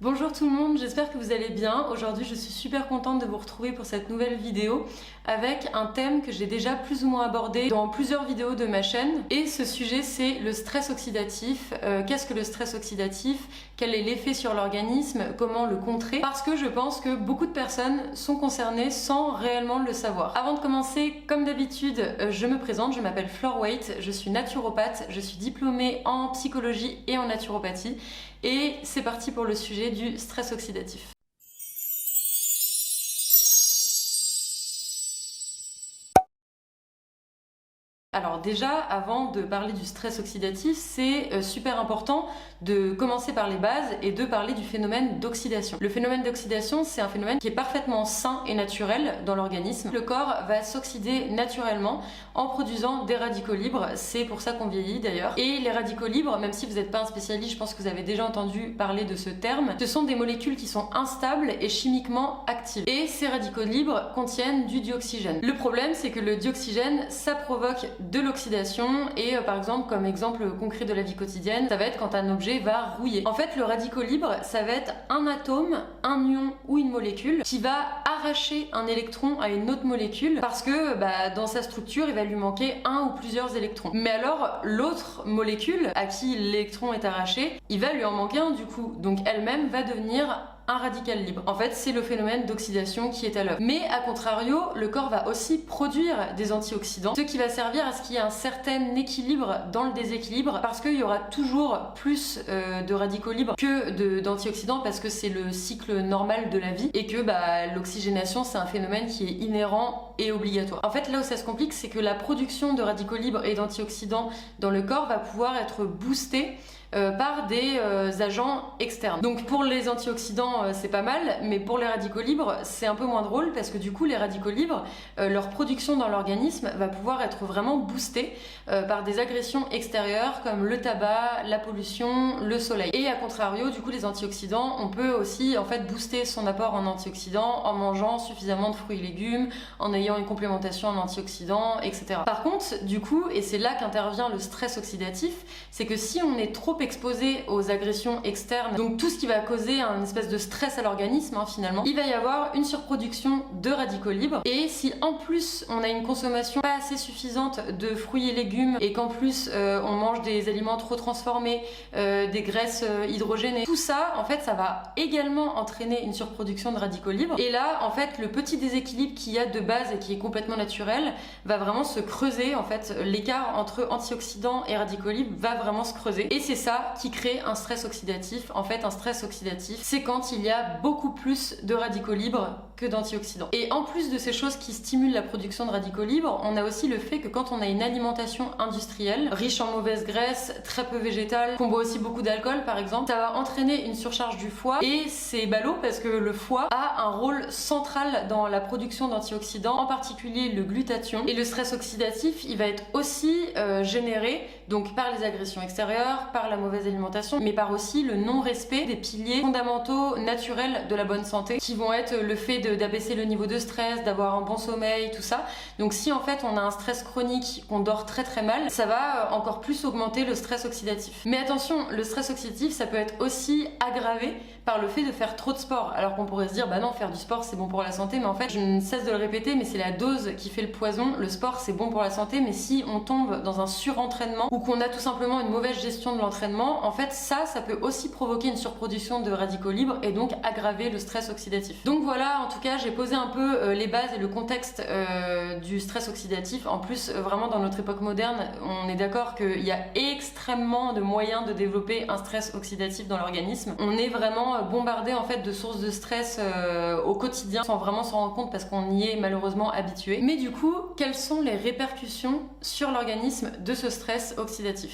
Bonjour tout le monde, j'espère que vous allez bien. Aujourd'hui je suis super contente de vous retrouver pour cette nouvelle vidéo avec un thème que j'ai déjà plus ou moins abordé dans plusieurs vidéos de ma chaîne. Et ce sujet c'est le stress oxydatif. Qu'est-ce que le stress oxydatif? Quel est l'effet sur l'organisme? Comment le contrer? Parce que je pense que beaucoup de personnes sont concernées sans réellement le savoir. Avant de commencer, comme d'habitude, je me présente, je m'appelle Flore Waite, je suis naturopathe, je suis diplômée en psychologie et en naturopathie. Et c'est parti pour le sujet du stress oxydatif. Alors déjà, avant de parler du stress oxydatif, c'est super important de commencer par les bases et de parler du phénomène d'oxydation. Le phénomène d'oxydation, c'est un phénomène qui est parfaitement sain et naturel dans l'organisme. Le corps va s'oxyder naturellement en produisant des radicaux libres, c'est pour ça qu'on vieillit d'ailleurs. Et les radicaux libres, même si vous n'êtes pas un spécialiste, je pense que vous avez déjà entendu parler de ce terme, ce sont des molécules qui sont instables et chimiquement actives. Et ces radicaux libres contiennent du dioxygène. Le problème, c'est que le dioxygène, ça provoque de l'oxydation et par exemple, comme exemple concret de la vie quotidienne, ça va être quand un objet va rouiller. En fait, le radicaux libre, ça va être un atome, un ion ou une molécule qui va arracher un électron à une autre molécule parce que dans sa structure, il va lui manquer un ou plusieurs électrons. Mais alors, l'autre molécule à qui l'électron est arraché, il va lui en manquer un du coup. Donc elle-même va devenir un radical libre. En fait, c'est le phénomène d'oxydation qui est à l'œuvre. Mais à contrario, le corps va aussi produire des antioxydants, ce qui va servir à ce qu'il y ait un certain équilibre dans le déséquilibre, parce qu'il y aura toujours plus de radicaux libres que d'antioxydants, parce que c'est le cycle normal de la vie, et que l'oxygénation, c'est un phénomène qui est inhérent et obligatoire. En fait, là où ça se complique, c'est que la production de radicaux libres et d'antioxydants dans le corps va pouvoir être boostée par des agents externes. Donc pour les antioxydants c'est pas mal, mais pour les radicaux libres c'est un peu moins drôle parce que du coup les radicaux libres, leur production dans l'organisme va pouvoir être vraiment boostée par des agressions extérieures comme le tabac, la pollution, le soleil. Et à contrario, du coup les antioxydants, on peut aussi en fait booster son apport en antioxydants en mangeant suffisamment de fruits et légumes, en ayant une complémentation en antioxydants, etc. Par contre, du coup, et c'est là qu'intervient le stress oxydatif, c'est que si on est trop exposé aux agressions externes, donc tout ce qui va causer un espèce de stress à l'organisme finalement, il va y avoir une surproduction de radicaux libres. Et si en plus on a une consommation pas assez suffisante de fruits et légumes et qu'en plus on mange des aliments trop transformés, des graisses hydrogénées, tout ça en fait ça va également entraîner une surproduction de radicaux libres. Et là en fait le petit déséquilibre qu'il y a de base et qui est complètement naturel va vraiment se creuser. En fait l'écart entre antioxydants et radicaux libres va vraiment se creuser, et c'est ça qui crée un stress oxydatif. En fait, un stress oxydatif, c'est quand il y a beaucoup plus de radicaux libres que d'antioxydants. Et en plus de ces choses qui stimulent la production de radicaux libres, on a aussi le fait que quand on a une alimentation industrielle, riche en mauvaises graisses, très peu végétale, qu'on boit aussi beaucoup d'alcool par exemple, ça va entraîner une surcharge du foie. Et c'est ballot parce que le foie a un rôle central dans la production d'antioxydants, en particulier le glutathion. Et le stress oxydatif, il va être aussi généré donc par les agressions extérieures, par la mauvaise alimentation, mais par aussi le non-respect des piliers fondamentaux naturels de la bonne santé, qui vont être le fait d'abaisser le niveau de stress, d'avoir un bon sommeil, tout ça. Donc si en fait on a un stress chronique, qu'on dort très très mal, ça va encore plus augmenter le stress oxydatif. Mais attention, le stress oxydatif, ça peut être aussi aggravé par le fait de faire trop de sport. Alors qu'on pourrait se dire, non, faire du sport c'est bon pour la santé, mais en fait je ne cesse de le répéter, mais c'est la dose qui fait le poison. Le sport c'est bon pour la santé, mais si on tombe dans un surentraînement ou qu'on a tout simplement une mauvaise gestion de l'entraînement, en fait ça peut aussi provoquer une surproduction de radicaux libres et donc aggraver le stress oxydatif. Donc voilà, en tout cas j'ai posé un peu les bases et le contexte du stress oxydatif. En plus vraiment dans notre époque moderne, on est d'accord qu'il y a extrêmement de moyens de développer un stress oxydatif dans l'organisme. On est vraiment bombardé en fait de sources de stress au quotidien sans vraiment s'en rendre compte parce qu'on y est malheureusement habitué. Mais du coup, quelles sont les répercussions sur l'organisme de ce stress oxydatif?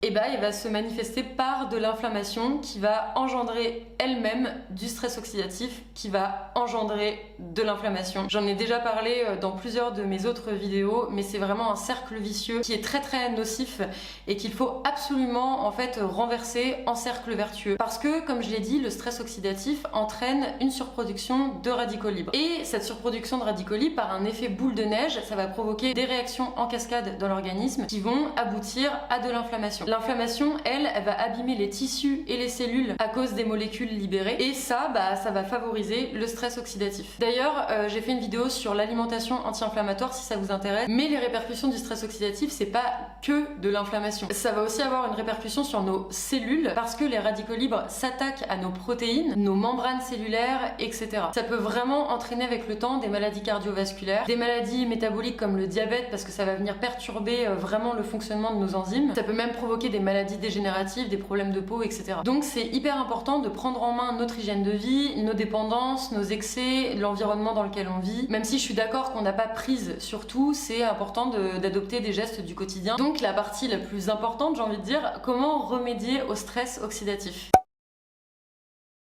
Et il va se manifester par de l'inflammation qui va engendrer elle-même du stress oxydatif, qui va engendrer de l'inflammation. J'en ai déjà parlé dans plusieurs de mes autres vidéos, mais c'est vraiment un cercle vicieux qui est très très nocif et qu'il faut absolument en fait renverser en cercle vertueux. Parce que, comme je l'ai dit, le stress oxydatif entraîne une surproduction de radicaux libres. Et cette surproduction de radicaux libres, par un effet boule de neige, ça va provoquer des réactions en cascade dans l'organisme qui vont aboutir à de l'inflammation. L'inflammation, elle va abîmer les tissus et les cellules à cause des molécules libérées et ça va favoriser le stress oxydatif. D'ailleurs, j'ai fait une vidéo sur l'alimentation anti-inflammatoire si ça vous intéresse, mais les répercussions du stress oxydatif, c'est pas que de l'inflammation. Ça va aussi avoir une répercussion sur nos cellules parce que les radicaux libres s'attaquent à nos protéines, nos membranes cellulaires, etc. Ça peut vraiment entraîner avec le temps des maladies cardiovasculaires, des maladies métaboliques comme le diabète parce que ça va venir perturber vraiment le fonctionnement de nos enzymes. Ça peut même provoquer des maladies dégénératives, des problèmes de peau, etc. Donc c'est hyper important de prendre en main notre hygiène de vie, nos dépendances, nos excès, l'environnement dans lequel on vit. Même si je suis d'accord qu'on n'a pas prise sur tout, c'est important d'adopter des gestes du quotidien. Donc la partie la plus importante, j'ai envie de dire, comment remédier au stress oxydatif.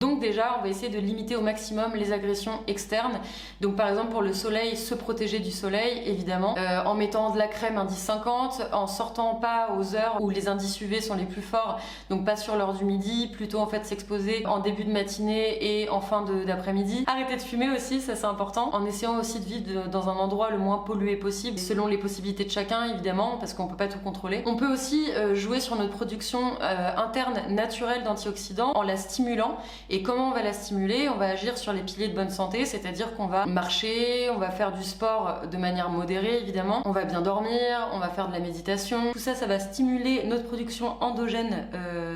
Donc déjà, on va essayer de limiter au maximum les agressions externes. Donc par exemple pour le soleil, se protéger du soleil, évidemment, en mettant de la crème indice 50, en sortant pas aux heures où les indices UV sont les plus forts, donc pas sur l'heure du midi, plutôt en fait s'exposer en début de matinée et en fin d'après-midi. Arrêter de fumer aussi, ça c'est important, en essayant aussi de vivre dans un endroit le moins pollué possible, selon les possibilités de chacun évidemment, parce qu'on peut pas tout contrôler. On peut aussi jouer sur notre production interne naturelle d'antioxydants en la stimulant. Et comment on va la stimuler? On va agir sur les piliers de bonne santé, c'est-à-dire qu'on va marcher, on va faire du sport de manière modérée évidemment, on va bien dormir, on va faire de la méditation. Tout ça, ça va stimuler notre production endogène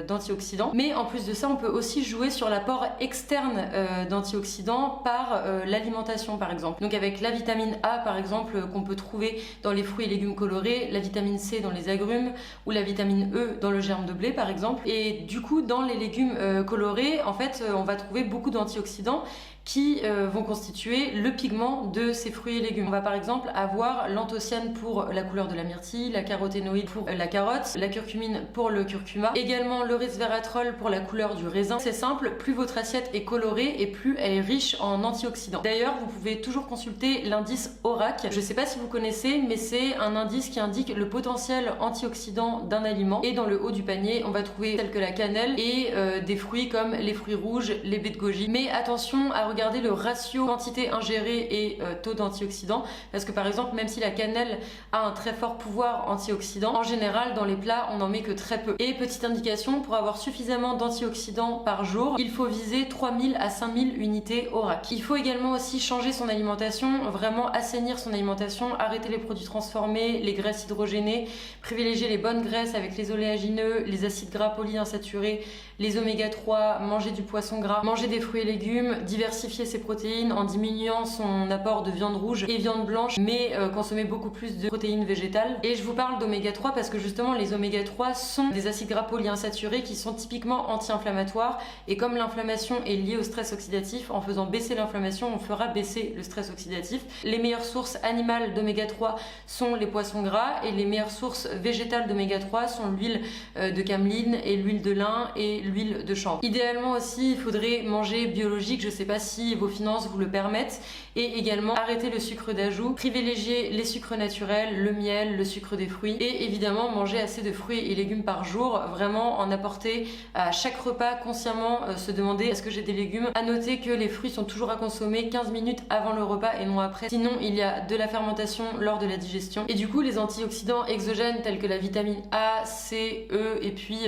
d'antioxydants. Mais en plus de ça, on peut aussi jouer sur l'apport externe d'antioxydants par l'alimentation par exemple. Donc avec la vitamine A par exemple qu'on peut trouver dans les fruits et légumes colorés, la vitamine C dans les agrumes ou la vitamine E dans le germe de blé par exemple. Et du coup dans les légumes colorés, en fait on va trouver beaucoup d'antioxydants qui vont constituer le pigment de ces fruits et légumes. On va par exemple avoir l'anthocyane pour la couleur de la myrtille, la caroténoïde pour la carotte, la curcumine pour le curcuma, également le resveratrol pour la couleur du raisin. C'est simple, plus votre assiette est colorée et plus elle est riche en antioxydants. D'ailleurs, vous pouvez toujours consulter l'indice ORAC. Je sais pas si vous connaissez, mais c'est un indice qui indique le potentiel antioxydant d'un aliment. Et dans le haut du panier, on va trouver tel que la cannelle et des fruits comme les fruits rouges, les baies de goji. Mais attention à regarder le ratio quantité ingérée et taux d'antioxydants parce que par exemple même si la cannelle a un très fort pouvoir antioxydant, en général dans les plats on n'en met que très peu. Et petite indication, pour avoir suffisamment d'antioxydants par jour, il faut viser 3000 à 5000 unités ORAC. Il faut également aussi changer son alimentation, vraiment assainir son alimentation, arrêter les produits transformés, les graisses hydrogénées, privilégier les bonnes graisses avec les oléagineux, les acides gras polyinsaturés, les oméga 3, manger du poisson gras, manger des fruits et légumes, diversifier ses protéines en diminuant son apport de viande rouge et viande blanche, mais consommer beaucoup plus de protéines végétales. Et je vous parle d'oméga 3 parce que justement les oméga 3 sont des acides gras polyinsaturés qui sont typiquement anti-inflammatoires, et comme l'inflammation est liée au stress oxydatif, en faisant baisser l'inflammation, on fera baisser le stress oxydatif. Les meilleures sources animales d'oméga 3 sont les poissons gras et les meilleures sources végétales d'oméga 3 sont l'huile de cameline et l'huile de lin et l'huile de chanvre. Idéalement aussi, il faudrait manger biologique, je sais pas si vos finances vous le permettent, et également arrêter le sucre d'ajout, privilégier les sucres naturels, le miel, le sucre des fruits, et évidemment manger assez de fruits et légumes par jour, vraiment en apporter à chaque repas, consciemment se demander est-ce que j'ai des légumes. À noter que les fruits sont toujours à consommer 15 minutes avant le repas et non après, sinon il y a de la fermentation lors de la digestion. Et du coup les antioxydants exogènes tels que la vitamine A, C, E et puis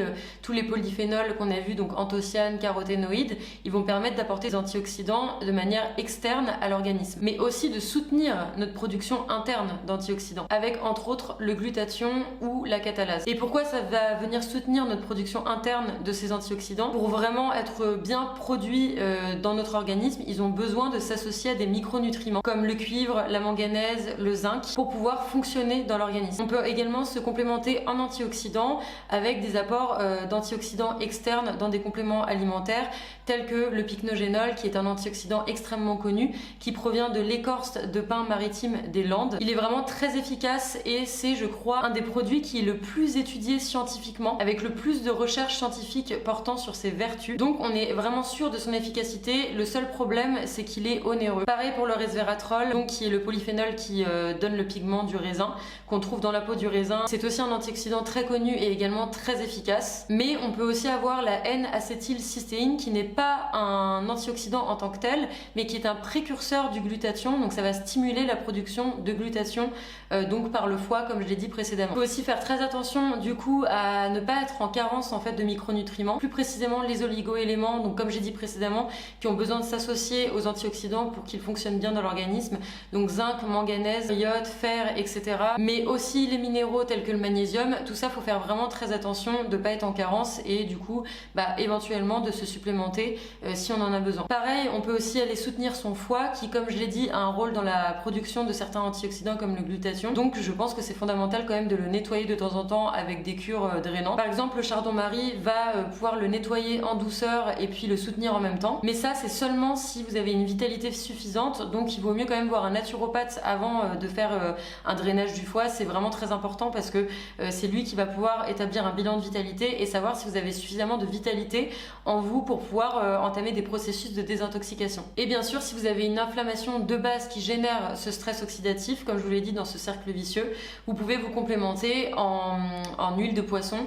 tous les polyphénols qu'on a vus, donc anthocyanes, caroténoïdes, ils vont permettre d'apporter des antioxydants de manière externe à l'organisme, mais aussi de soutenir notre production interne d'antioxydants, avec entre autres le glutathion ou la catalase. Et pourquoi ça va venir soutenir notre production interne de ces antioxydants? Pour vraiment être bien produits dans notre organisme, ils ont besoin de s'associer à des micronutriments comme le cuivre, la manganèse, le zinc, pour pouvoir fonctionner dans l'organisme. On peut également se complémenter en antioxydants avec des apports d'antioxydants externes dans des compléments alimentaires tels que le pycnogénol, qui est un antioxydant extrêmement connu, qui provient de l'écorce de pin maritime des Landes. Il est vraiment très efficace et c'est, je crois, un des produits qui est le plus étudié scientifiquement, avec le plus de recherches scientifiques portant sur ses vertus. Donc on est vraiment sûr de son efficacité. Le seul problème, c'est qu'il est onéreux. Pareil pour le resveratrol, donc qui est le polyphénol qui donne le pigment du raisin, qu'on trouve dans la peau du raisin. C'est aussi un antioxydant très connu et également très efficace. Mais on peut aussi avoir la N-acétylcystéine qui n'est pas un antioxydant en tant que tel, mais qui est un précurseur du glutathion, donc ça va stimuler la production de glutathion donc par le foie comme je l'ai dit précédemment. Il faut aussi faire très attention du coup à ne pas être en carence en fait de micronutriments, plus précisément les oligo-éléments, donc comme j'ai dit précédemment, qui ont besoin de s'associer aux antioxydants pour qu'ils fonctionnent bien dans l'organisme, donc zinc, manganèse, iode, fer, etc. Mais aussi les minéraux tels que le magnésium, tout ça faut faire vraiment très attention de ne pas être en carence et du coup éventuellement de se supplémenter si on en a besoin. Pareil, on peut aussi aller soutenir son foie qui, comme je l'ai dit, a un rôle dans la production de certains antioxydants comme le glutathion, donc je pense que c'est fondamental quand même de le nettoyer de temps en temps avec des cures drainantes. Par exemple, le chardon-marie va pouvoir le nettoyer en douceur et puis le soutenir en même temps, mais ça c'est seulement si vous avez une vitalité suffisante, donc il vaut mieux quand même voir un naturopathe avant de faire un drainage du foie. C'est vraiment très important parce que c'est lui qui va pouvoir établir un bilan de vitalité et savoir si vous avez suffisamment de vitalité en vous pour pouvoir entamer des processus de désintoxication. Et bien sûr, si vous avez une inflammation de base qui génère ce stress oxydatif, comme je vous l'ai dit dans ce cercle vicieux, vous pouvez vous complémenter en huile de poisson.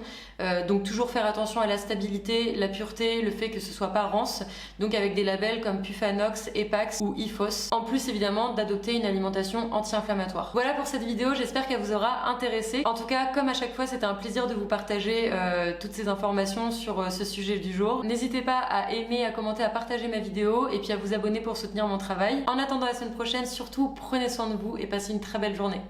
Donc toujours faire attention à la stabilité, la pureté, le fait que ce soit pas rance, donc avec des labels comme Pufanox, Epax ou IFOS, en plus évidemment d'adopter une alimentation anti-inflammatoire. Voilà pour cette vidéo, j'espère qu'elle vous aura intéressé. En tout cas, comme à chaque fois, c'était un plaisir de vous partager toutes ces informations sur ce sujet du jour. N'hésitez pas à aimer, à commenter, à partager ma vidéo et puis à vous abonner pour soutenir mon travail. En attendant la semaine prochaine, surtout prenez soin de vous et passez une très belle journée.